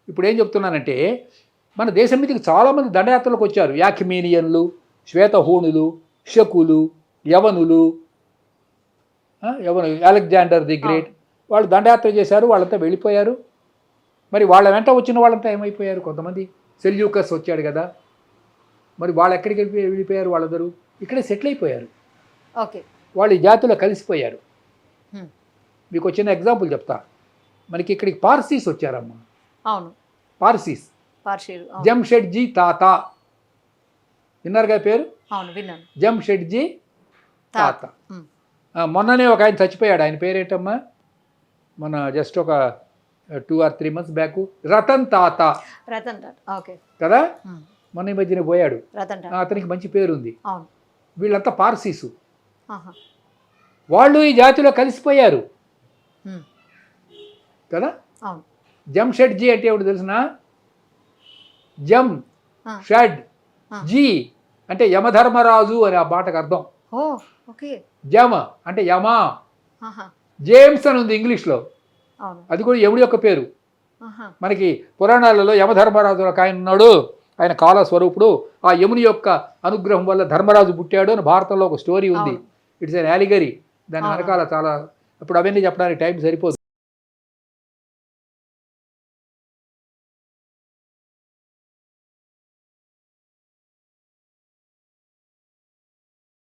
ఇప్పుడు ఏం చెప్తున్నానంటే మన దేశం మీదకి చాలామంది దండయాత్రలకు వచ్చారు. యాకిమీనియన్లు, శ్వేతహూణులు, శకులు, యవనులు, యవను అలెగ్జాండర్ ది గ్రేట్, వాళ్ళు దండయాత్ర చేశారు. వాళ్ళంతా వెళ్ళిపోయారు. మరి వాళ్ళ వెంట వచ్చిన వాళ్ళంతా ఏమైపోయారు? కొంతమంది సెల్యూకస్ వచ్చాడు కదా, మరి వాళ్ళు ఎక్కడికి వెళ్ళిపోయారు? వాళ్ళందరూ ఇక్కడే సెటిల్ అయిపోయారు. ఓకే. వాళ్ళు ఈ జాతిలో కలిసిపోయారు. మీకు వచ్చిన ఎగ్జాంపుల్ చెప్తా. మనకి ఇక్కడికి పార్సీస్ వచ్చారమ్మా. అవును, పార్సీస్, పార్షీలు. జంషెడ్జీ తాత విన్నారుగా పేరు? అవును, విన్నాను. జంషెడ్జీ తాత. మొన్ననే ఒక ఆయన చచ్చిపోయాడు. ఆయన పేరేంటమ్మా? మన జస్ట్ ఒక 2 or 3 months బ్యాక్ రతన్ తాత. రతన్ టాటా. ఓకే కదా, మొన్న ఈ మధ్యన పోయాడు. రతన్ టాటా. అతనికి మంచి పేరు ఉంది. అవును. వీళ్ళంతా పార్సీసు. ఆహా. వాళ్ళు ఈ జాతిలో కలిసిపోయారు కదా. అవును. జంషెడ్జీ అంటే ఏమిటి తెలిసిన? జమ్ షడ్ జీ అంటే యమధర్మరాజు అని ఆ మాటకు అర్థం. ఓ ఓకే. జమ అంటే యమా. ఆహా. జేమ్స్ అని ఉంది ఇంగ్లీష్లో. అవును. అది కూడా యముడి యొక్క పేరు. ఆహా. మనకి పురాణాలలో యమధర్మరాజు ఒక ఆయన ఉన్నాడు. ఆయన కాలస్వరూపుడు. ఆ యముని యొక్క అనుగ్రహం వల్ల ధర్మరాజు పుట్టాడు అని భారతంలో ఒక స్టోరీ ఉంది. It's an allegory. దాని వెనకాల చాలా, ఇప్పుడు అవన్నీ చెప్పడానికి టైం సరిపోదు.